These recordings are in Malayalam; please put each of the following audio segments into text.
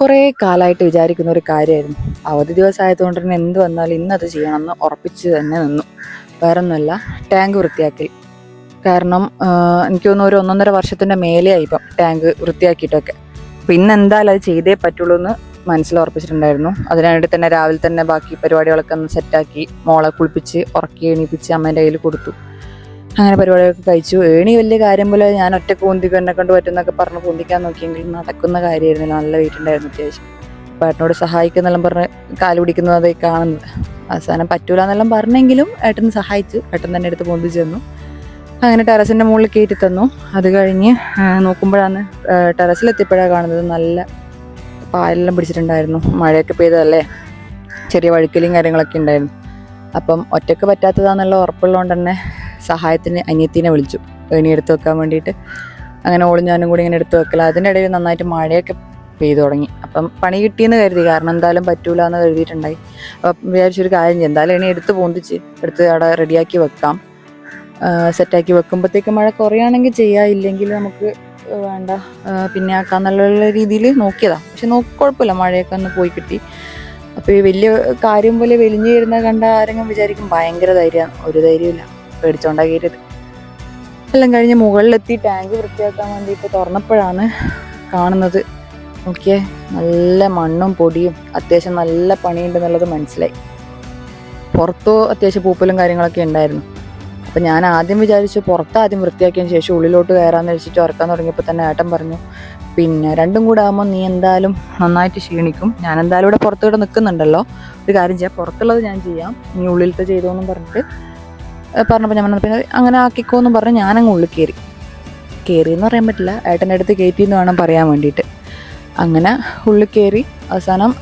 കുറേ കാലമായിട്ട് വിചാരിക്കുന്ന ഒരു കാര്യമായിരുന്നു. അവധി ദിവസമായതുകൊണ്ട് തന്നെ എന്ത് വന്നാലും ഇന്നത് ചെയ്യണമെന്ന് ഉറപ്പിച്ച് തന്നെ നിന്നു. വേറൊന്നുമല്ല, ടാങ്ക് വൃത്തിയാക്കൽ. കാരണം എനിക്ക് തോന്നുന്നു ഒരു 1.5 വർഷത്തിൻ്റെ മേലെയായി ഇപ്പം ടാങ്ക് വൃത്തിയാക്കിയിട്ടൊക്കെ. അപ്പം ഇന്ന് എന്തായാലും അത് ചെയ്തേ പറ്റുള്ളൂ എന്ന് മനസ്സിലുറപ്പിച്ചിട്ടുണ്ടായിരുന്നു. അതിനായിട്ട് തന്നെ രാവിലെ തന്നെ ബാക്കി പരിപാടികളൊക്കെ ഒന്ന് സെറ്റാക്കി മോളെ കുളിപ്പിച്ച് ഉറക്കി എണീപ്പിച്ച് അമ്മേൻ്റെ കയ്യിൽ കൊടുത്തു. അങ്ങനെ പരിപാടികളൊക്കെ കഴിച്ചു. വലിയ കാര്യം പോലെ ഞാൻ ഒറ്റക്ക് പൊന്തിക്കും, എന്നെ കൊണ്ട് പറ്റുന്നൊക്കെ പറഞ്ഞ് പൊന്തിക്കാൻ നോക്കിയെങ്കിലും നടക്കുന്ന കാര്യമായിരുന്നില്ല. നല്ല വെയിറ്റ് ഉണ്ടായിരുന്നു അത്യാവശ്യം. അപ്പോൾ ഏട്ടനോട് സഹായിക്കുന്നെല്ലാം പറഞ്ഞ് കാല് പിടിക്കുന്നതായി കാണുന്നത്. അവസാനം പറ്റൂല എന്നെല്ലാം പറഞ്ഞെങ്കിലും ഏട്ടൻ സഹായിച്ചു. ഏട്ടൻ തന്നെ എടുത്ത് പൊന്തിച്ച് തന്നു. അങ്ങനെ ടെറസിൻ്റെ മുകളിൽ കയറ്റി തന്നു. അത് കഴിഞ്ഞ് നോക്കുമ്പോഴാണ് ടെറസിലെത്തിയപ്പോഴാണ് കാണുന്നത് നല്ല പാലെല്ലാം പിടിച്ചിട്ടുണ്ടായിരുന്നു. മഴയൊക്കെ പെയ്തതല്ലേ, ചെറിയ വഴുക്കലും കാര്യങ്ങളൊക്കെ ഉണ്ടായിരുന്നു. അപ്പം ഒറ്റക്ക് പറ്റാത്തതാണെന്നുള്ള ഉറപ്പുള്ളതുകൊണ്ട് തന്നെ സഹായത്തിന് അനിയത്തിനെ വിളിച്ചു ഏണി എടുത്ത് വെക്കാൻ വേണ്ടിയിട്ട്. അങ്ങനെ ഓളും ഞാനും കൂടി ഇങ്ങനെ എടുത്ത് വെക്കല. അതിൻ്റെ ഇടയിൽ നന്നായിട്ട് മഴയൊക്കെ പെയ്തു തുടങ്ങി. അപ്പം പണി കിട്ടിയെന്ന് കരുതി, കാരണം എന്തായാലും പറ്റൂല എന്ന് കരുതിയിട്ടുണ്ടായി. അപ്പം വിചാരിച്ചൊരു കാര്യം ചെയ്യും, എന്തായാലും ഏണി എടുത്ത് എടുത്ത് അവിടെ റെഡിയാക്കി വെക്കാം. സെറ്റാക്കി വെക്കുമ്പോഴത്തേക്ക് മഴ കുറയുകയാണെങ്കിൽ ചെയ്യാം, ഇല്ലെങ്കിൽ നമുക്ക് വേണ്ട പിന്നെ ആക്കാന്നുള്ള രീതിയിൽ നോക്കിയതാണ്. പക്ഷെ കുഴപ്പമില്ല, മഴയൊക്കെ ഒന്ന് പോയി കിട്ടി. അപ്പോൾ ഈ വലിയ കാര്യം പോലെ വെലിഞ്ഞു വരുന്നത് കണ്ട ആരെങ്കിലും വിചാരിക്കും ഭയങ്കര ധൈര്യമാണ്. ഒരു ധൈര്യമില്ല, പേടിച്ചോണ്ടാക്കിയത്. എല്ലാം കഴിഞ്ഞ് മുകളിലെത്തി ടാങ്ക് വൃത്തിയാക്കാൻ വേണ്ടിയിട്ട് തുറന്നപ്പോഴാണ് കാണുന്നത്, നോക്കിയേ, നല്ല മണ്ണും പൊടിയും, അത്യാവശ്യം നല്ല പണിയുണ്ടെന്നുള്ളത് മനസ്സിലായി. പുറത്തോ അത്യാവശ്യം പൂപ്പലും കാര്യങ്ങളൊക്കെ ഉണ്ടായിരുന്നു. അപ്പം ഞാൻ ആദ്യം വിചാരിച്ചു പുറത്താദ്യം വൃത്തിയാക്കിയതിന് ശേഷം ഉള്ളിലോട്ട് കയറാമെന്ന് വെച്ചിട്ട് ഉറക്കാൻ തുടങ്ങിയപ്പോൾ തന്നെ ഏട്ടൻ പറഞ്ഞു, പിന്നെ രണ്ടും കൂടെ ആകുമ്പോൾ നീ എന്തായാലും നന്നായിട്ട് ക്ഷീണിക്കും, ഞാൻ എന്തായാലും ഇവിടെ പുറത്തുകൂടെ നിൽക്കുന്നുണ്ടല്ലോ, ഒരു കാര്യം ചെയ്യാം, പുറത്തുള്ളത് ഞാൻ ചെയ്യാം, നീ ഉള്ളിലത്തെ ചെയ്തോന്നും പറഞ്ഞിട്ട് പറഞ്ഞപ്പോൾ ഞാൻ പിന്നെ അങ്ങനെ ആക്കിക്കോന്നും പറഞ്ഞ് ഞാനങ്ങ് ഉള്ളിൽ കയറിയെന്ന് പറയാൻ പറ്റില്ല, ഏട്ടൻ്റെ അടുത്ത് കയറ്റിയെന്ന് വേണം പറയാൻ വേണ്ടിയിട്ട്. അങ്ങനെ ഉള്ളിൽ കയറി അവസാനം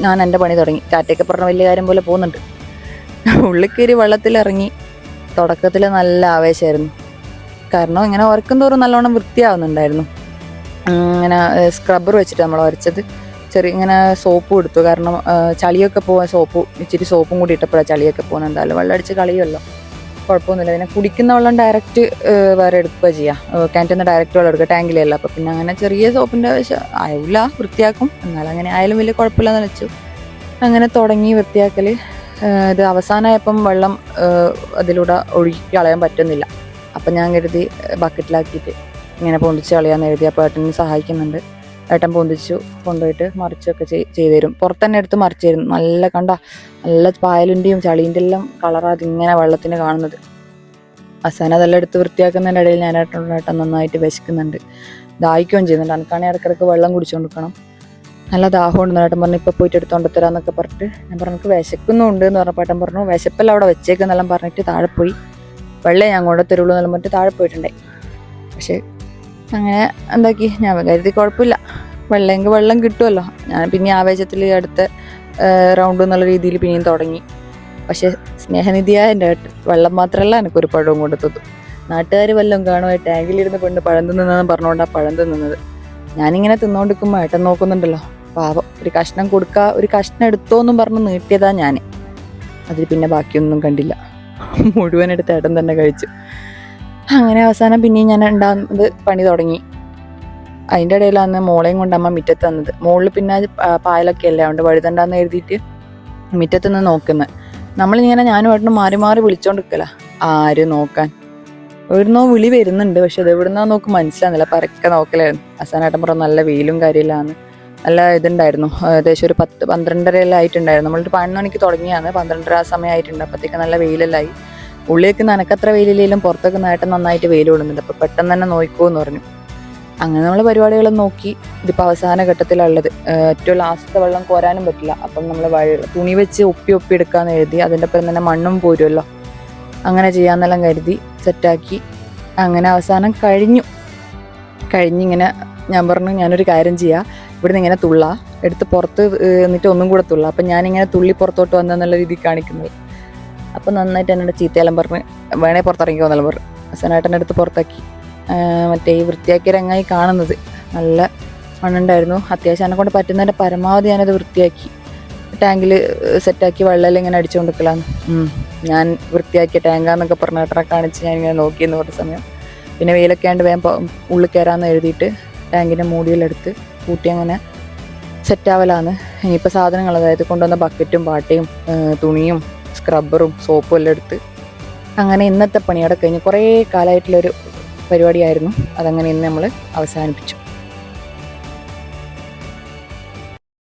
ഞാൻ എൻ്റെ പണി തുടങ്ങി. ടാറ്റയൊക്കെ പറഞ്ഞ വലിയ കാര്യം പോലെ പോകുന്നുണ്ട്. ഉള്ളിൽ കയറി വെള്ളത്തിലിറങ്ങി. തുടക്കത്തിൽ നല്ല ആവേശമായിരുന്നു, കാരണം ഇങ്ങനെ ഉറക്കും തോറും നല്ലോണം വൃത്തിയാവുന്നുണ്ടായിരുന്നു. ഇങ്ങനെ സ്ക്രബ്ബർ വെച്ചിട്ട് നമ്മൾ ഉരച്ചത്, ഇങ്ങനെ സോപ്പ് കൊടുത്തു, കാരണം ചളിയൊക്കെ പോകാൻ ഇച്ചിരി സോപ്പും കൂടി ഇട്ടപ്പോഴാണ് ചളിയൊക്കെ പോകുന്നത്. എന്തായാലും വെള്ളം അടിച്ച് കളയുമല്ലോ, കുഴപ്പമൊന്നുമില്ല. പിന്നെ കുടിക്കുന്ന വെള്ളം ഡയറക്റ്റ് വേറെ എടുക്കുക ചെയ്യാം, കിണറ്റിൽ നിന്ന് ഡയറക്റ്റ് വെള്ളം എടുക്കുക, ടാങ്കിലല്ല. അപ്പോൾ പിന്നെ അങ്ങനെ ചെറിയ സോപ്പിൻ്റെ ആയില്ല, വൃത്തിയാക്കും, എന്നാലും അങ്ങനെ ആയാലും വലിയ കുഴപ്പമില്ലെന്ന് വെച്ചു. അങ്ങനെ തുടങ്ങി വൃത്തിയാക്കൽ. ഇത് അവസാനമായപ്പം വെള്ളം അതിലൂടെ ഒഴുകി കളയാൻ പറ്റുന്നില്ല. അപ്പം ഞാൻ കരുതി ബക്കറ്റിലാക്കിയിട്ട് ഇങ്ങനെ പൊന്തിച്ച് കളയാമെന്ന് കരുതി. അപ്പോൾ ഏട്ടന് സഹായിക്കുന്നുണ്ട്. ഏട്ടൻ പൊന്തിച്ചു കൊണ്ടുപോയിട്ട് മറിച്ചൊക്കെ ചെയ്തു തരും. പുറത്തന്നെ എടുത്ത് മറിച്ച് തരും. നല്ല പായലിൻ്റെയും ചളീൻ്റെ എല്ലാം കളറാണ് അതിങ്ങനെ വെള്ളത്തിന് കാണുന്നത്. അവസാനം അതെല്ലാം എടുത്ത് വൃത്തിയാക്കുന്നതിൻ്റെ ഇടയിൽ ഞാൻ ഏട്ടൻ നന്നായിട്ട് വിശക്കുന്നുണ്ട്, ദാഹിക്കുകയും ചെയ്യുന്നുണ്ട്. എനിക്കാണെങ്കിൽ ഇടയ്ക്കിടയ്ക്ക് വെള്ളം കുടിച്ചുകൊണ്ടിരിക്കണം, നല്ല ദാഹമുണ്ട്. ഏട്ടൻ പറഞ്ഞു ഇപ്പോൾ പോയിട്ട് എടുത്തോണ്ട് തരാമെന്നൊക്കെ പറഞ്ഞിട്ട് ഞാൻ പറഞ്ഞു എനിക്ക് വിശക്കുന്നുണ്ട് എന്ന് പറഞ്ഞപ്പോൾ ഏട്ടൻ പറഞ്ഞു വിശപ്പെല്ലാം അവിടെ വെച്ചേക്കെന്നെല്ലാം പറഞ്ഞിട്ട് താഴെ പോയി. വെള്ളം ഞാൻ കൊണ്ടുത്തരുള്ളൂ എന്നെല്ലാം പറഞ്ഞിട്ട് താഴെ പോയിട്ടുണ്ടായി. പക്ഷേ അങ്ങനെ എന്താക്കി, ഞാൻ കരുതി കുഴപ്പമില്ല, വെള്ളം കിട്ടുമല്ലോ. ഞാൻ പിന്നെ ആവേശത്തിൽ അടുത്ത റൗണ്ട് എന്നുള്ള രീതിയിൽ പിന്നെയും തുടങ്ങി. പക്ഷേ സ്നേഹനിധിയായ എൻ്റെ ഏട്ടൻ വെള്ളം മാത്രമല്ല എനിക്കൊരു പഴവും കൊണ്ട് തന്നു. നാട്ടുകാർ വല്ലതും കാണുമോ ടാങ്കിലിരുന്ന് പെണ്ണ് പഴം തിന്നുന്നതെന്ന് പറഞ്ഞുകൊണ്ടാണ് പഴം തിന്നുന്നത്. ഞാനിങ്ങനെ തിന്നുകൊണ്ടിരിക്കുമ്പോൾ ഏട്ടൻ നോക്കുന്നുണ്ടല്ലോ, പാവം, ഒരു കഷ്ണം ഒരു കഷ്ണം എടുത്തോന്നും പറഞ്ഞ് നീട്ടിയതാ ഞാൻ. അതിൽ പിന്നെ ബാക്കിയൊന്നും കണ്ടില്ല, മുഴുവൻ എടുത്ത് ഏട്ടൻ തന്നെ കഴിച്ചു. അങ്ങനെ അവസാനം പിന്നെയും ഞാൻ ഉണ്ടാകുന്നത് പണി തുടങ്ങി. അതിൻ്റെ ഇടയിലാണ് മോളെയും കൊണ്ട് അമ്മ മുറ്റത്ത് വന്നത്. മുകളിൽ പിന്നെ പായലൊക്കെ അല്ലേ, അതുകൊണ്ട് വഴുതണ്ടാന്ന് എഴുതിയിട്ട് മുറ്റത്ത് നിന്ന് നോക്കുന്നത്. നമ്മളിങ്ങനെ ഞാനും ഏട്ടനും മാറി മാറി വിളിച്ചോണ്ടിരിക്കല, ആര് നോക്കാൻ. എവിടുന്നോ വിളി വരുന്നുണ്ട്, പക്ഷെ അത് എവിടുന്നോ നോക്ക് മനസ്സിലാകുന്നില്ല, പരക്കെ നോക്കലായിരുന്നു. അവസാനം ഏട്ടൻ പറഞ്ഞു നല്ല വെയിലും കാര്യമില്ലാന്ന്, നല്ല ഇതുണ്ടായിരുന്നു. ഏകദേശം ഒരു 10-12 ആയിട്ടുണ്ടായിരുന്നു. നമ്മളൊരു 11 മണിക്ക് തുടങ്ങിയാണ്, 12 ആ സമയമായിട്ടുണ്ട്. അപ്പോഴത്തേക്ക് നല്ല വെയിലെല്ലായി. ഉള്ളിലേക്ക് നനക്കത്ര വെയിലില്ലെങ്കിലും പുറത്തൊക്കെ ഏട്ടൻ നന്നായിട്ട് വെയിൽ കൊള്ളുന്നുണ്ട്. അപ്പോൾ പെട്ടെന്ന് തന്നെ നോക്കിക്കോന്ന് പറഞ്ഞു. അങ്ങനെ നമ്മൾ പരിപാടികളും നോക്കി. ഇതിപ്പോൾ അവസാന ഘട്ടത്തിലുള്ളത്, ഏറ്റവും ലാസ്റ്റത്തെ വെള്ളം കോരാനും പറ്റില്ല. അപ്പം നമ്മൾ തുണി വെച്ച് ഒപ്പി എടുക്കാമെന്ന് എഴുതി. അതിൻ്റെ ഒപ്പം തന്നെ മണ്ണും പോരുമല്ലോ, അങ്ങനെ ചെയ്യാമെന്നെല്ലാം കരുതി സെറ്റാക്കി. അങ്ങനെ അവസാനം കഴിഞ്ഞിങ്ങനെ ഞാൻ പറഞ്ഞു ഞാനൊരു കാര്യം ചെയ്യാം, ഇവിടുന്ന് ഇങ്ങനെ എടുത്ത് പുറത്ത് എന്നിട്ട് ഒന്നും കൂടെ അപ്പം ഞാനിങ്ങനെ തുള്ളി പുറത്തോട്ട് വന്നെന്നുള്ള രീതിയിൽ കാണിക്കുന്നത്. അപ്പം നന്നായിട്ട് എന്നോട് ചീത്തയെല്ലാം പറഞ്ഞ് വേണേ പുറത്തിറങ്ങിക്കോന്നെല്ലാം പറഞ്ഞു. അവസാനമായിട്ട് എടുത്ത് പുറത്താക്കി. മറ്റേ ഈ വൃത്തിയാക്കിയ രംഗമായി കാണുന്നത്, നല്ല മണ്ണുണ്ടായിരുന്നു. അത്യാവശ്യം എന്നെ കൊണ്ട് പറ്റുന്നതിൻ്റെ പരമാവധി ഞാനത് വൃത്തിയാക്കി ടാങ്കിൽ സെറ്റാക്കി വെള്ളമെല്ലാം ഇങ്ങനെ അടിച്ചുകൊണ്ടിരിക്കലാന്ന്. ഞാൻ വൃത്തിയാക്കിയ ടാങ്കാന്നൊക്കെ പറഞ്ഞ ഏട്ടനെ കാണിച്ച് ഞാനിങ്ങനെ നോക്കിയെന്ന് പറഞ്ഞ സമയം പിന്നെ വെയിലൊക്കെ ആണ്ട് വേഗം ഉള്ളിൽ കയറാമെന്ന് എഴുതിയിട്ട് ടാങ്കിൻ്റെ മൂടിയിലെടുത്ത് കൂട്ടി അങ്ങനെ സെറ്റാവലാന്ന്. ഇനിയിപ്പോൾ സാധനങ്ങൾ, അതായത് കൊണ്ടുവന്ന ബക്കറ്റും പാട്ടയും തുണിയും സ്ക്രബ്ബറും സോപ്പും എല്ലാം എടുത്ത് അങ്ങനെ ഇന്നത്തെ പണി അവിടെ കഴിഞ്ഞ് കുറേ കാലമായിട്ടുള്ളൊരു പരിപാടിയായിരുന്നു. അതങ്ങനെ ഇന്ന് നമ്മൾ അവസാനിപ്പിച്ചു.